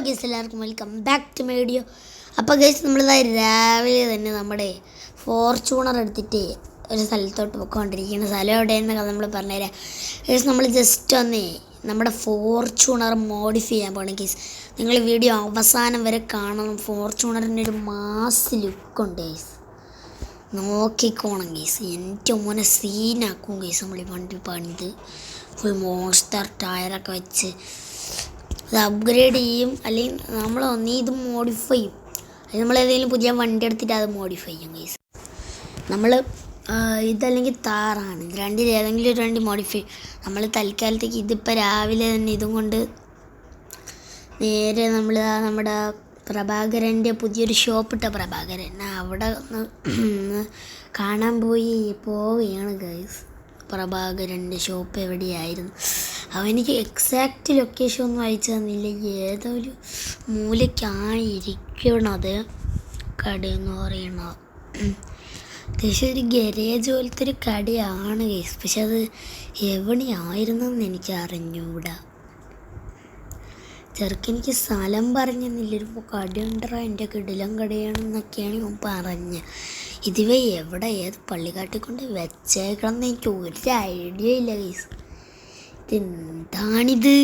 Guys, എല്ലാവർക്കും welcome back to my video. അപ്പോൾ guys, നമ്മളിതായി രാവിലെ തന്നെ നമ്മുടെ ഫോർച്യൂണർ എടുത്തിട്ട് ഒരു സ്ഥലത്തോട്ട് പോയിക്കൊണ്ടിരിക്കുന്ന സ്ഥലം എവിടെയെന്നൊക്കെ നമ്മൾ പറഞ്ഞുതരാം. ഗൈസ്, നമ്മൾ ജസ്റ്റ് ഒന്ന് നമ്മുടെ ഫോർച്യൂണർ മോഡിഫൈ ചെയ്യാൻ പോകണം ഗൈസ്. നിങ്ങൾ വീഡിയോ അവസാനം വരെ കാണണം. ഫോർച്യൂണറിൻ്റെ ഒരു മാസ് ലുക്കുണ്ട് ഗൈസ്, നോക്കിക്കോണം ഗൈസ്. എൻ്റെ മോനെ സീനാക്കും ഗൈസ്. നമ്മൾ ഈ വണ്ടി പണിത് ഫുൾ മോൺസ്റ്റർ ടയറൊക്കെ വെച്ച് അത് അപ്ഗ്രേഡ് ചെയ്യും, അല്ലെങ്കിൽ നമ്മൾ ഒന്നീ ഇത് മോഡിഫൈ ചെയ്യും. അല്ലെങ്കിൽ നമ്മൾ ഏതെങ്കിലും പുതിയ വണ്ടി എടുത്തിട്ട് അത് മോഡിഫൈ ചെയ്യും ഗൈസ്. നമ്മൾ ഇതല്ലെങ്കിൽ താറാണ്, ഇത് രണ്ടിൽ ഏതെങ്കിലും ഒരു വണ്ടി മോഡിഫൈ. നമ്മൾ തൽക്കാലത്തേക്ക് ഇതിപ്പോൾ രാവിലെ തന്നെ ഇതും കൊണ്ട് നേരെ നമ്മൾ നമ്മുടെ പ്രഭാകരൻ്റെ പുതിയൊരു ഷോപ്പിട്ട പ്രഭാകരൻ അവിടെ കാണാൻ പോവുകയാണ് ഗൈസ്. പ്രഭാകരൻ്റെ ഷോപ്പ് എവിടെയായിരുന്നു? അവനിക്ക് എക്സാക്റ്റ് ലൊക്കേഷൻ ഒന്നും അയച്ചു തന്നില്ല. ഏതോ ഒരു മൂലയ്ക്കായിരിക്കണത് കടയെന്ന് പറയണത്. അത്യാവശ്യം ഒരു ഗരേജ് പോലത്തെ ഒരു കടയാണ് ഗൈസ്, പക്ഷെ അത് എവിടെയായിരുന്നെന്ന് എനിക്ക് അറിഞ്ഞൂടാ. ചെറുക്കെനിക്ക് സ്ഥലം പറഞ്ഞെന്നില്ല. ഒരു കടയുണ്ടോ, എൻ്റെ കിടിലം കടയാണെന്നൊക്കെയാണ് ഇവൻ പറഞ്ഞത്. ഇതുവേ എവിടെ ഏത് പള്ളിക്കാട്ടിൽ കൊണ്ട് വെച്ചേക്കണമെന്ന് എനിക്ക് ഒരു ഐഡിയ ഇല്ല ഗൈസ്. ഇതെന്താണിത്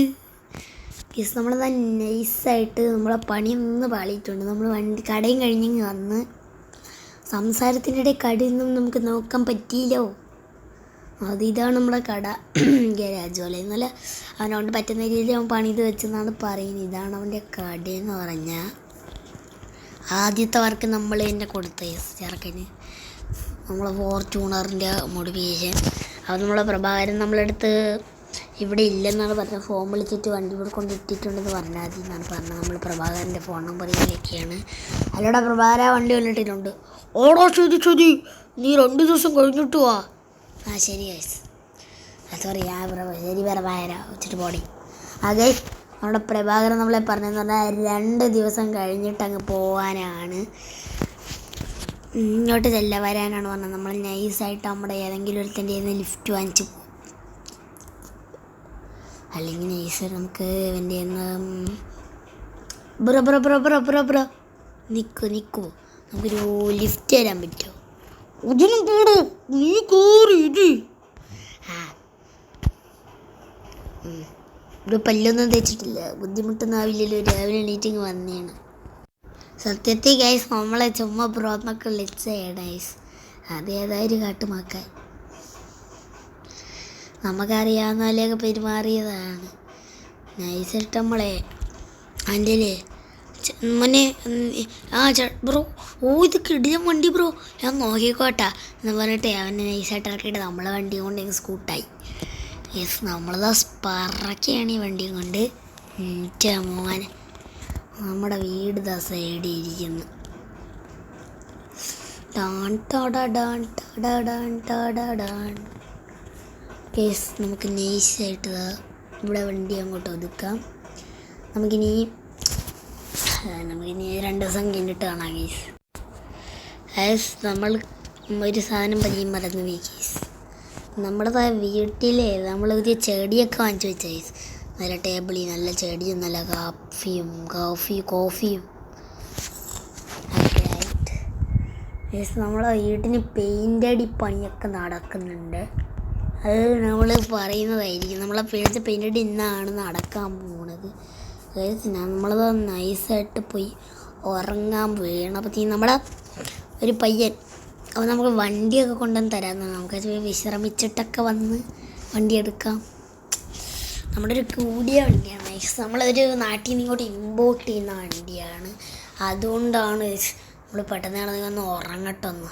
ഗൈസ്? നമ്മളത് നൈസായിട്ട് നമ്മളെ പണി ഒന്ന് പാളിയിട്ടുണ്ട്. നമ്മൾ വണ്ടി കടയും കഴിഞ്ഞ് വന്ന് സംസാരത്തിൻ്റെ ഇടയിൽ കടയൊന്നും നമുക്ക് നോക്കാൻ പറ്റിയില്ലോ. ഇതാണ് നമ്മുടെ കട, ഗരാജ് പോലെ. എന്നാലും അവനോണ്ട് പറ്റുന്ന രീതിയിൽ അവൻ പണിത് വെച്ചെന്നാണ് പറയുന്നത്. ഇതാണ് അവൻ്റെ കടയെന്ന് പറഞ്ഞാൽ. ആദ്യത്തെ വർക്ക് നമ്മൾ തന്നെ കൊടുത്ത ചെറുക്കന് നമ്മളെ ഫോർച്യൂണറിൻ്റെ മോഡിഫിക്കേഷൻ. അത് നമ്മളെ പ്രഭാകരൻ നമ്മളെടുത്ത് ഇവിടെ ഇല്ലെന്നാണ് പറഞ്ഞത്. ഫോൺ വിളിച്ചിട്ട് വണ്ടി ഇവിടെ കൊണ്ട് ഇട്ടിട്ടുണ്ടെന്ന് പറഞ്ഞാൽ മതി എന്നാണ് പറഞ്ഞത്. നമ്മൾ പ്രഭാകരൻ്റെ ഫോൺ നമ്പർ ഇതിലേക്കാണ്. അല്ലടാ പ്രഭാകര, വണ്ടി വന്നിട്ടുണ്ട്. ഓടോ, ശരി, നീ 2 ദിവസം കഴിഞ്ഞിട്ട് വാ. ആ ശരി ഗൈസ്, സോറി, ശരി പ്രഭാകര വെച്ചിട്ട് പോടി. അതെ, നമ്മുടെ പ്രഭാകരൻ നമ്മളെ പറഞ്ഞതെന്ന് പറഞ്ഞാൽ 2 ദിവസം കഴിഞ്ഞിട്ട് അങ്ങ് പോകാനാണ്, ഇങ്ങോട്ട് വരാനാണ് പറഞ്ഞത്. നമ്മൾ നൈസായിട്ട് നമ്മുടെ ഏതെങ്കിലും ഒരുത്തൻ്റെ ലിഫ്റ്റ് വാങ്ങിച്ച് പോകും, അല്ലെങ്കിൽ നൈസായിട്ട് നമുക്ക് ഇവൻ്റെ ബ്രോ നിൽക്കൂ, നമുക്കൊരു ലിഫ്റ്റ് തരാൻ പറ്റുമോ? ഒതിനും പോടോ, നീ കയറി ഇവിടെ പല്ലൊന്നും തേച്ചിട്ടില്ല, ബുദ്ധിമുട്ടൊന്നാവില്ലല്ലോ. രാവിലെ എണീറ്റിങ് വന്നതാണ്. സത്യത്തിൽ ഗൈസ്, നമ്മളെ ചുമ്മാ ബ്രോന്നൊക്കെ വിളിച്ചതാണ് ഗൈസ്. അതേതായൊരു കാട്ടുമാക്കാൻ നമുക്കറിയാവുന്ന പോലെയൊക്കെ പെരുമാറിയതാണ്. നൈസായിട്ട് നമ്മളെ അതിൻ്റെ മോനെ ബ്രോ, ഇത് കിടിലം വണ്ടി ബ്രോ, ഞാൻ നോക്കിക്കോട്ടാ എന്ന് പറഞ്ഞിട്ട് അവനെ നൈസായിട്ട് ഇറക്കിയിട്ട് നമ്മളെ വണ്ടി കൊണ്ട് സ്കൂട്ടായി. യെസ്, നമ്മളതാ പറക്കുകയാണ് ഈ വണ്ടിയും കൊണ്ട്. മോനെ നമ്മുടെ വീട് ദാ സൈഡിൽ ഇരിക്കുന്നു. യെസ്, നമുക്ക് നൈസായിട്ട് ഇവിടെ വണ്ടി അങ്ങോട്ട് ഒതുക്കാം. നമുക്കിനി 2 ദിവസം കഴിഞ്ഞിട്ട് കാണാം ഗൈസ്. നമ്മൾ ഒരു സാധനം മറന്നു പോയി ഗൈസ്. നമ്മുടെ വീട്ടിലെ നമ്മൾ പുതിയ ചെടിയൊക്കെ വാങ്ങിച്ചു വെച്ച ഗൈസ്. നല്ല ടേബിളിൽ നല്ല ചെടിയും നല്ല കോഫിയും ഒക്കെ ആയിട്ട് ഗൈസ്. നമ്മളെ വീട്ടിന് പെയിൻ്റടി പണിയൊക്കെ നടക്കുന്നുണ്ട്. അത് നമ്മൾ പറയുന്നതായിരിക്കും. നമ്മളെ പേടിച്ച പെയിൻ്റടി ഇന്നാണ് നടക്കാൻ പോകുന്നത്. നമ്മളത് നൈസായിട്ട് പോയി ഉറങ്ങാൻ വീണം. അപ്പോഴത്തേക്കും നമ്മളെ ഒരു പയ്യൻ അപ്പോൾ നമുക്ക് വണ്ടിയൊക്കെ കൊണ്ടുവന്ന് തരാമെന്നാണ്. നമുക്ക് വിശ്രമിച്ചിട്ടൊക്കെ വന്ന് വണ്ടി എടുക്കാം. നമ്മുടെ ഒരു കൂടിയ വണ്ടിയാണ് നൈസ്. നമ്മളൊരു നാട്ടിൽ നിന്ന് ഇങ്ങോട്ട് ഇമ്പോർട്ട് ചെയ്യുന്ന വണ്ടിയാണ്. അതുകൊണ്ടാണ് നമ്മൾ പെട്ടെന്ന് കിടന്ന് ഉറങ്ങട്ടൊന്ന്.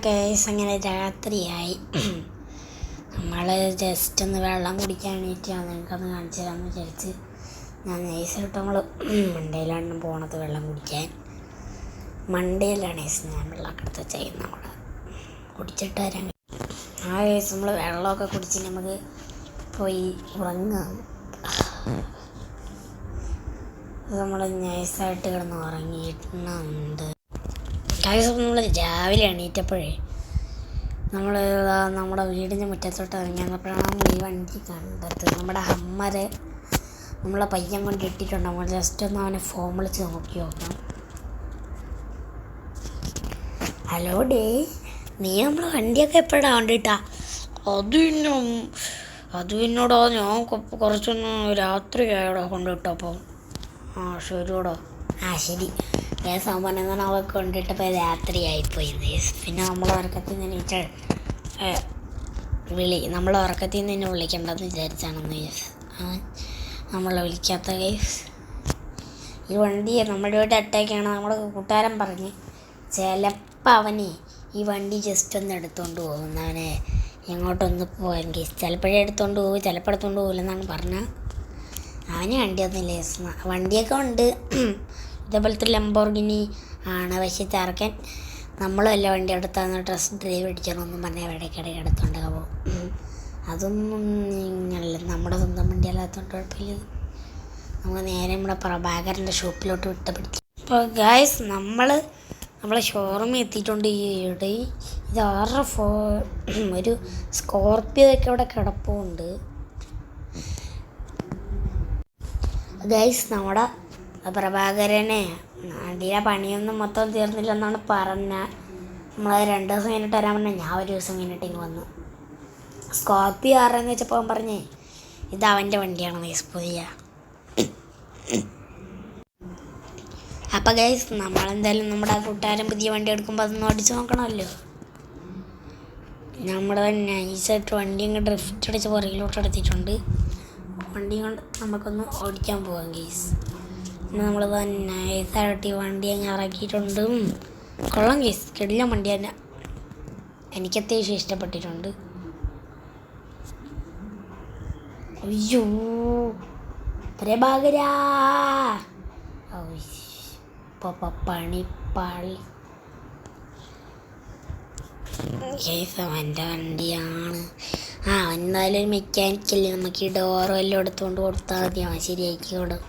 ഗൈസ്, അങ്ങനെ രാത്രിയായി. നമ്മൾ ജസ്റ്റ് ഒന്ന് വെള്ളം കുടിക്കാൻ വേണ്ടിയിട്ടാണ് നിങ്ങൾക്കൊന്ന് കാണിച്ചു തരാമെന്ന് വിചാരിച്ച് ഞാൻ നൈസായിട്ട് നമ്മൾ മണ്ടയിലാണ് പോണത് വെള്ളം കുടിക്കാൻ. മണ്ടയിലാണ് ഞാൻ വെള്ളമൊക്കെ എടുത്ത് ചെയ്യുന്നത്. നമ്മൾ കുടിച്ചിട്ട് വരാൻ കേസ് നമ്മൾ വെള്ളമൊക്കെ കുടിച്ച് നമുക്ക് പോയി ഉറങ്ങാം. നമ്മൾ നൈസായിട്ട് കിടന്ന് ഉറങ്ങിയിട്ടുണ്ട്. നമ്മൾ രാവിലെ എണീറ്റപ്പോഴേ നമ്മൾ നമ്മുടെ വീടിൻ്റെ മുറ്റത്തോട്ട് ഇറങ്ങി വന്നപ്പോഴാണ് ഈ വണ്ടി കണ്ടത്. നമ്മുടെ ഹമ്മർ നമ്മളെ പയ്യൻ കൊണ്ട് ഇട്ടിട്ടുണ്ട്. നമ്മൾ ജസ്റ്റ് ഒന്ന് അവനെ ഫോം വിളിച്ച് നോക്കി നോക്കാം. ഹലോ ഡേ, നീ നമ്മളെ വണ്ടിയൊക്കെ എപ്പോഴാണ് കണ്ടിട്ടാ? അത് പിന്നോടോ ഞാൻ കുറച്ചൊന്ന് രാത്രി ആയോടോ കൊണ്ടിട്ടപ്പോൾ. ശരിയോടോ. ശരി. സംഭവം എന്നാൽ അവൾക്ക് കൊണ്ടിട്ടപ്പോൾ രാത്രി ആയിപ്പോയി. പിന്നെ നമ്മൾ ഉറക്കത്തിൽ നിന്ന് നമ്മൾ ഉറക്കത്തിൽ നിന്ന് വിളിക്കേണ്ടതെന്ന് വിചാരിച്ചാണെന്ന് നമ്മളെ വിളിക്കാത്ത കേസ്. ഈ വണ്ടി നമ്മുടെ വീട്ടിൽ അറ്റാക്കാണ് നമ്മുടെ കൂട്ടുകാരൻ പറഞ്ഞ്. ചിലപ്പോൾ അവനെ ഈ വണ്ടി ജസ്റ്റ് ഒന്ന് എടുത്തുകൊണ്ട് പോകുന്നവനെ എങ്ങോട്ടൊന്ന് പോകാൻ കേസ്. ചിലപ്പോഴേ എടുത്തുകൊണ്ട് പോകും, ചിലപ്പോൾ എടുത്തുകൊണ്ട് പോകില്ലെന്നാണ് പറഞ്ഞത്. അവന് വണ്ടിയൊന്നുമില്ല. വണ്ടിയൊക്കെ ഉണ്ട്, ഇതേപോലത്തെ ലംബോർഗിനി ആണ്. പക്ഷേ ചേർക്കാൻ നമ്മളും എല്ലാ വണ്ടി എടുത്താന്ന് ഡ്രസ് ഡ്രൈവ് അടിക്കണമെന്നും പറഞ്ഞാൽ ഇടയ്ക്കിടയ്ക്ക് എടുത്തുകൊണ്ട് പോകും. അതൊന്നും ഇങ്ങനല്ല, നമ്മുടെ സ്വന്തം വണ്ടി അല്ലാത്തതുകൊണ്ട് കുഴപ്പമില്ല. നമുക്ക് നേരെ നമ്മുടെ പ്രഭാകരൻ്റെ ഷോപ്പിലോട്ട് വിട്ട് പിടിക്കും. അപ്പോൾ ഗായ്സ് നമ്മളെ ഷോറൂമിൽ എത്തിയിട്ടുണ്ട്. ഇത് ഒരു സ്കോർപ്പിയോ ഒക്കെ ഇവിടെ കിടപ്പുണ്ട്. ഗൈസ് നമ്മുടെ പ്രഭാകരനെ വണ്ടിയുടെ പണിയൊന്നും മൊത്തം തീർന്നില്ലെന്നാണ് പറഞ്ഞത്. നമ്മളത് 2 ദിവസം കഴിഞ്ഞിട്ട് വരാൻ പറഞ്ഞാൽ ഞാൻ ഒരു ദിവസം കഴിഞ്ഞിട്ട് ഇങ്ങ് വന്നു. സ്കോർപ്പിയോ ആരെന്ന് വെച്ചപ്പോൾ അവൻ പറഞ്ഞേ ഇത് അവൻ്റെ വണ്ടിയാണ് ഗൈസ് പുതിയ. അപ്പം ഗൈസ് നമ്മളെന്തായാലും നമ്മുടെ കൂട്ടുകാരൻ പുതിയ വണ്ടി എടുക്കുമ്പോൾ അതൊന്നും അടിച്ച് നോക്കണമല്ലോ. നമ്മുടെ നൈസായിട്ട് വണ്ടി അങ്ങ് ഡ്രിഫ്റ്റ് അടിച്ച് പുറകിലോട്ട് എടുത്തിട്ടുണ്ട്. വണ്ടി കൊണ്ട് നമുക്കൊന്ന് ഓടിക്കാൻ പോകാം ഗൈസ്. പിന്നെ നമ്മൾ നൈസായിട്ട് ഈ വണ്ടി അങ്ങ് ഇറക്കിയിട്ടുണ്ട്. കൊള്ളാം ഗൈസ്, കിടിലൻ വണ്ടി തന്നെ. എനിക്ക് അത്യാവശ്യം ഇഷ്ടപ്പെട്ടിട്ടുണ്ട്. അയ്യോ പ്രഭാകരാ, പണിപ്പാളി കേസ് അവൻ്റെ വണ്ടിയാണ്. എന്തായാലും ഒരു മെക്കാനിക്കല്ലേ, നമുക്ക് ഈ ഡോറും എല്ലാം എടുത്തുകൊണ്ട് കൊടുത്താൽ മതി, അവൻ ശരിയാക്കിക്കോടും.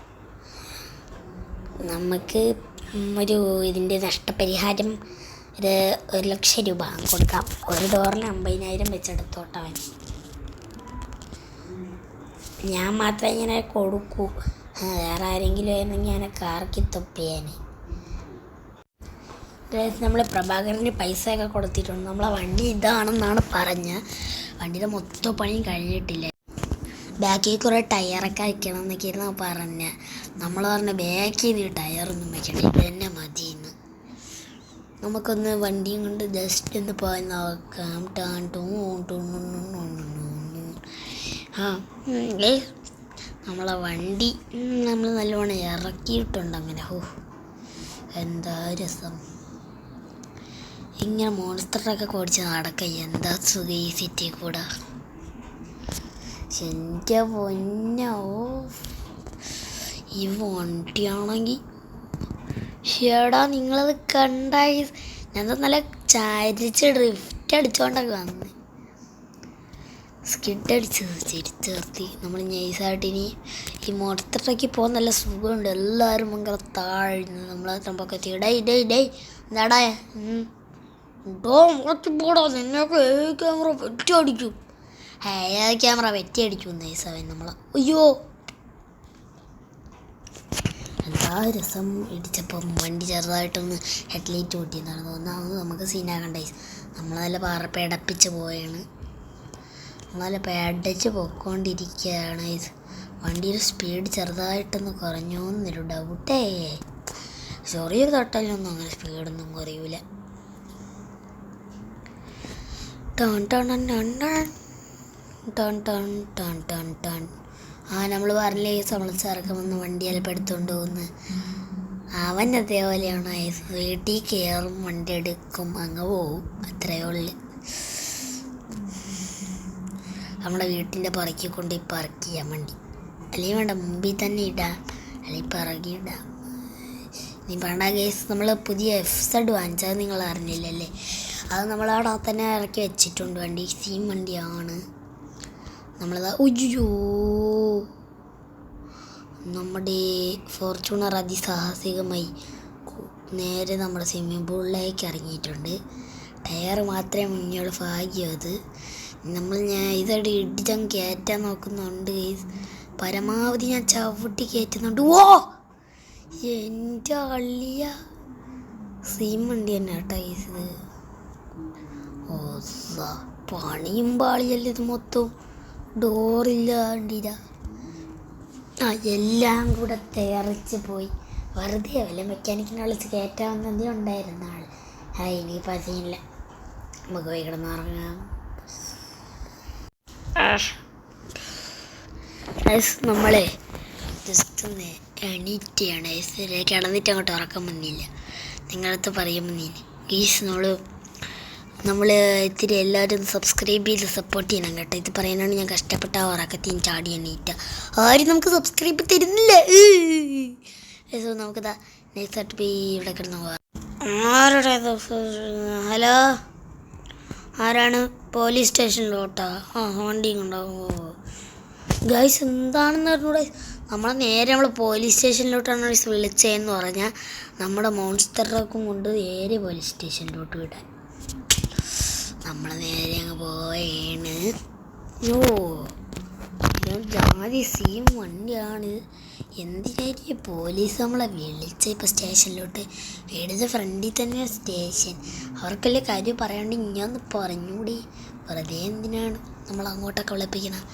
നമുക്ക് ഇതിൻ്റെ നഷ്ടപരിഹാരം 1,00,000 രൂപ കൊടുക്കാം. ഒരു ഡോറിന് 50,000 വെച്ചെടുത്തോട്ടവൻ. ഞാൻ മാത്രമേ ഇങ്ങനെ കൊടുക്കൂ, വേറെ ആരെങ്കിലും ആയിരുന്നെങ്കിൽ ഞാൻ കാർക്കി തൊപ്പിയാന്. നമ്മൾ പ്രഭാകരന് പൈസയൊക്കെ കൊടുത്തിട്ടുണ്ട്. നമ്മളെ വണ്ടി ഇതാണെന്നാണ് പറഞ്ഞത്. വണ്ടിയുടെ മൊത്തം പണിയും കഴിഞ്ഞിട്ടില്ല. ബാക്കിൽ കുറേ ടയറൊക്കെ വയ്ക്കണം എന്നൊക്കെയായിരുന്നു പറഞ്ഞത്. നമ്മൾ പറഞ്ഞ ബാക്കിൽ നിന്ന് ടയറൊന്നും വയ്ക്കണം, ഇത് തന്നെ മതിയെന്ന്. നമുക്കൊന്ന് വണ്ടിയും കൊണ്ട് ജസ്റ്റ് ഒന്ന് പോയി നോക്കാം. നമ്മളെ വണ്ടി നമ്മൾ നല്ലോണം ഇറക്കിയിട്ടുണ്ട്. അങ്ങനെ എന്താ രസം ഇങ്ങനെ മോൺസ്റ്ററൊക്കെ ഓടിച്ച് നടക്കുക, എന്താ സുഖം ഈ സിറ്റി കൂടെ. എൻ്റെ പൊന്നോ, ഈ വണ്ടിയാണെങ്കിൽ ഷേടാ നിങ്ങളത് കണ്ടായി. ഞാൻ നല്ല ചരിച്ച് ഡ്രിഫ്റ്റ് അടിച്ചുകൊണ്ടൊക്കെ വന്ന് സ്കിഡ് അടിച്ചത് ചെരിച്ച് നിർത്തി. നമ്മൾ നൈസായിട്ടിനി ഈ മോൺസ്റ്ററൊക്കെ പോകാൻ നല്ല സുഖമുണ്ട്. എല്ലാവരും ഭയങ്കര താഴ്ന്ന് നമ്മളെ സംഭവമൊക്കെ എന്താടാ പോടാ, നിന്നൊക്കെ ക്യാമറ വെറ്റി അടിക്കും. ക്യാമറ വെറ്റി അടിക്കും നൈസാവൻ നമ്മളെ. അയ്യോ എന്താ രസം. ഇടിച്ചപ്പം വണ്ടി ചെറുതായിട്ടൊന്ന് ഹെഡ്ലൈറ്റ് പൊട്ടിയെന്നാണ് തോന്നുന്നത്. നമുക്ക് സീനാകണ്ടേ, നമ്മൾ നല്ല പേടപ്പിച്ച് പോയാണ്. നല്ല പേടച്ച് പോയിക്കൊണ്ടിരിക്കുകയാണ്. വണ്ടിയുടെ സ്പീഡ് ചെറുതായിട്ടൊന്ന് കുറഞ്ഞോന്നൊരു ഡൗട്ടേ. ചെറിയൊരു തട്ടലിനൊന്നും അങ്ങനെ സ്പീഡൊന്നും കുറയൂല. നമ്മൾ പറഞ്ഞില്ലേ നമ്മൾ ചെറുക്കം വന്ന് വണ്ടിയെല്ലാം എടുത്തുകൊണ്ട് പോകുന്നു. അവൻ അതേപോലെയാണ്. വീട്ടിൽ കയറും, വണ്ടി എടുക്കും, അങ്ങ് പോവും, അത്രയേ ഉള്ളു. നമ്മുടെ വീട്ടിൻ്റെ പുറക്കി കൊണ്ട് പാർക്ക് ചെയ്യാൻ വണ്ടി, അല്ലെങ്കിൽ വേണ്ട മുമ്പിൽ തന്നെ ഇടാം, അല്ലെങ്കിൽ പിറകി ഇടാം. നീ വേണ്ട കേസ്. നമ്മൾ പുതിയ FZ വാങ്ങിച്ചത് നിങ്ങൾ അറിഞ്ഞില്ലല്ലേ? അത് നമ്മളവിടെ തന്നെ ഇറക്കി വെച്ചിട്ടുണ്ട്. വണ്ടി സെയിം വണ്ടിയാണ് നമ്മളത്. ഉയ്യോ നമ്മുടെ ഫോർച്യൂണർ അതിസാഹസികമായി നേരെ നമ്മുടെ സ്വിമ്മിംഗ് പൂളിലേക്ക് ഇറങ്ങിയിട്ടുണ്ട്. ടയർ മാത്രമേ മുന്നോട്ട് ഭാഗ്യം. അത് ഇതടി ഇടിച്ചങ്ങ് കയറ്റാൻ നോക്കുന്നുണ്ട്. പരമാവധി ഞാൻ ചവിട്ടി കയറ്റുന്നുണ്ട്. ഓ എൻ്റെ അള്ളിയ സെയിം വണ്ടി തന്നെ കേട്ടോ ഇത്. ഓ പണിയും പാളിയല്ല ഇത് മൊത്തം. ഡോറില്ല വണ്ടിയില്ല. എല്ലാം കൂടെ തെറിച്ച് പോയി. വെറുതെ വല്ല മെക്കാനിക്കിനെ വിളിച്ച് കയറ്റാവുന്നതേ ഉണ്ടായിരുന്ന ആൾ. ഇനി പതിയില്ല, നമുക്ക് പോയി കിടന്നുറങ്ങാം. നമ്മളെ ജസ്റ്റ് ഒന്ന് എണീറ്റാണ്. കിടന്നിട്ട് അങ്ങോട്ട് ഉറക്കം വന്നില്ല. നിങ്ങളടുത്ത് പറയുമ്പോൾ നമ്മൾ ഇത്തിരി എല്ലാവരും സബ്സ്ക്രൈബ് ചെയ്ത് സപ്പോർട്ട് ചെയ്യണം കേട്ടോ. ഇത് പറയാനാണ് ഞാൻ കഷ്ടപ്പെട്ട ഉറക്കത്തിന് ചാടി എണീറ്റ. ആരും നമുക്ക് സബ്സ്ക്രൈബ് തരുന്നില്ല. നമുക്കിതാ നെക്സ്റ്റ് പോയി ഇവിടെ കിടന്നു പോവാം. ആരുടെ ഹലോ, ആരാണ്? പോലീസ് സ്റ്റേഷനിലോട്ടാ? വണ്ടിയും കൊണ്ടാവും. ഗൈസ് എന്താണെന്ന് പറഞ്ഞൂടെ? നമ്മൾ പോലീസ് സ്റ്റേഷനിലോട്ടാണ് വിളിച്ചതെന്ന് പറഞ്ഞാൽ നമ്മുടെ മോൺസ്റ്റർ ട്രക്കും കൊണ്ട് നേരെ പോലീസ് സ്റ്റേഷനിലോട്ട് വിടാൻ നമ്മൾ നേരെ അങ്ങ് പോയാണ്. ജാതി സെയിം വണ്ടിയാണ്. എന്തിനായിരിക്കും പോലീസ് നമ്മളെ വിളിച്ച ഇപ്പോൾ സ്റ്റേഷനിലോട്ട്? വീടിൻ്റെ ഫ്രണ്ടിൽ തന്നെ സ്റ്റേഷൻ. അവർക്കല്ലേ കാര്യം പറയാണ്ട് ഇങ്ങനൊന്ന് പറഞ്ഞൂടി. വെറുതെ എന്തിനാണ് നമ്മൾ അങ്ങോട്ടൊക്കെ വിളിപ്പിക്കണം?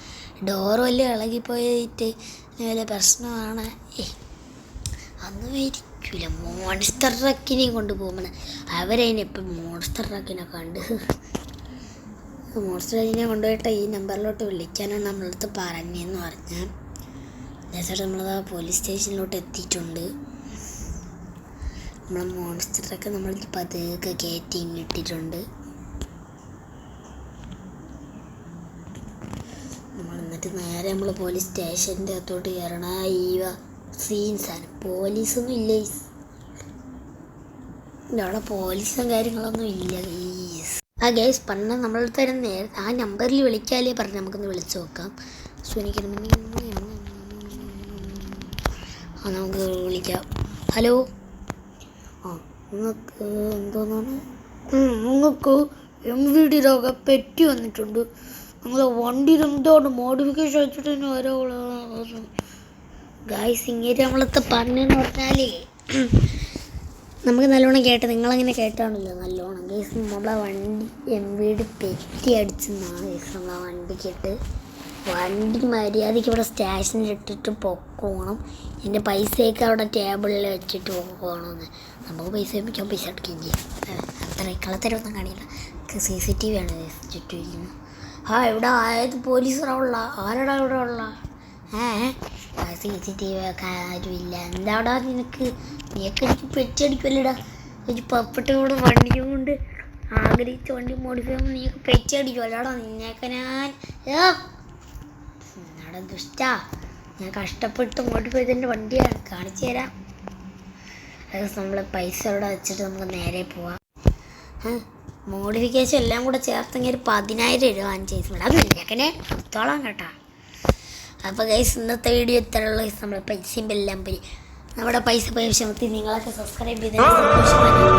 ഡോറ് വല്ല ഇളകിപ്പോയിട്ട് വല്ല പ്രശ്നമാണ്. അതൊന്നും ഇരിക്കില്ല. മോൺസ്റ്റർ ട്രക്കിനെയും കൊണ്ട് പോകുമ്പോൾ അവരതിനെപ്പം മോൺസ്റ്റർ ട്രക്കിനെ കണ്ട് മോൺസ്റ്റർ ട്രക്കിനെ കൊണ്ടുപോയിട്ട് ഈ നമ്പറിലോട്ട് വിളിക്കാനാണ് നമ്മളടുത്ത് പറഞ്ഞതെന്ന് പറഞ്ഞാൽ നേരത്തെ നമ്മളത് പോലീസ് സ്റ്റേഷനിലോട്ട് എത്തിയിട്ടുണ്ട്. നമ്മളെ മോൺസ്റ്റർ ട്രക്ക് നമ്മൾ പതുക്കെ കയറ്റി ഇട്ടിട്ടുണ്ട്. എന്നിട്ട് നേരെ നമ്മൾ പോലീസ് സ്റ്റേഷൻ്റെ അകത്തോട്ട് കയറണ. സീൻസാണ്. പോലീസൊന്നും ഇല്ല അവിടെ, പോലീസും കാര്യങ്ങളൊന്നും ഇല്ല. ഗൈസ് പറഞ്ഞ നമ്മളടുത്ത് തന്നെ നേരത്തെ ആ നമ്പറിൽ വിളിക്കാല്ലേ പറഞ്ഞ് നമുക്കൊന്ന് വിളിച്ചു നോക്കാം. സോ എനിക്ക് നമുക്ക് വിളിക്കാം. ഹലോ, നിങ്ങൾക്ക് എന്തോന്നാണ്? നിങ്ങൾക്ക് MVD പെറ്റി വന്നിട്ടുണ്ട്. നിങ്ങൾ വണ്ടിയിൽ എന്താണ് മോഡിഫിക്കേഷൻ വെച്ചിട്ട് തന്നെ ഓരോ ഗായ്സ് ഇങ്ങനെ നമ്മളത്തെ പറഞ്ഞെന്ന് പറഞ്ഞാലേ നമുക്ക് നല്ലോണം കേട്ട്, നിങ്ങളങ്ങനെ കേട്ടാണല്ലോ നല്ലോണം. ഗൈസ് നമ്മളെ വണ്ടി MVD പെറ്റി അടിച്ചെന്നാണ് ഗൈസ് നമ്മളെ വണ്ടിക്കിട്ട്. വണ്ടി മര്യാദയ്ക്ക് ഇവിടെ സ്റ്റേഷനിൽ ഇട്ടിട്ട് പൊക്കോണം. എൻ്റെ പൈസയൊക്കെ അവിടെ ടേബിളിൽ വെച്ചിട്ട് പോകണമെന്ന്. നമുക്ക് പൈസ വയ്ക്കാൻ പൈസ എടുക്കുകയും ചെയ്യും. അത്ര കളത്തരമൊന്നും കാണില്ല. CCTV ആണ് ചുറ്റും ഇരിക്കുന്നത്. ഇവിടെ ആയത് പോലീസറുള്ള ആരടാ ഇവിടെ ഉള്ള? CCTV ഒക്കെ ആരുമില്ല. എന്താടാ നിനക്ക്? നീയൊക്കെ എനിക്ക് പെറ്റടിക്കുമല്ലടാ. ഒരു പപ്പട്ട കൂടെ വണ്ടിയും കൊണ്ട് ആഗ്രഹിച്ച വണ്ടി മോഡിഫൈ ചെയ്യുമ്പോൾ നീയൊക്കെ പെറ്റടിക്കുമല്ലോടാ. നിന്നെയൊക്കെ ഞാൻ എന്നാടാ ദുഷ്ടാ, ഞാൻ കഷ്ടപ്പെട്ട് മോഡിഫൈ ചെയ്തതിൻ്റെ വണ്ടിയാണ്. കാണിച്ചു തരാം. അത് നമ്മൾ പൈസ ഇവിടെ വെച്ചിട്ട് നമുക്ക് നേരെ പോവാം. മോഡിഫിക്കേഷൻ എല്ലാം കൂടെ ചേർത്തെങ്കിൽ ഒരു 10,000 രൂപ വാങ്ങിച്ചു. അത് നിന്നെയൊക്കെ കൊടുത്തോളാം കേട്ടോ. അപ്പോൾ ഗൈസ് ഇന്നത്തെ വീഡിയോ ഇത്രയുള്ള നമ്മൾ പൈസയും എല്ലാം പോയി. നമ്മുടെ പൈസ നിങ്ങളൊക്കെ സബ്സ്ക്രൈബ് ചെയ്തതിന് സന്തോഷമാണ്.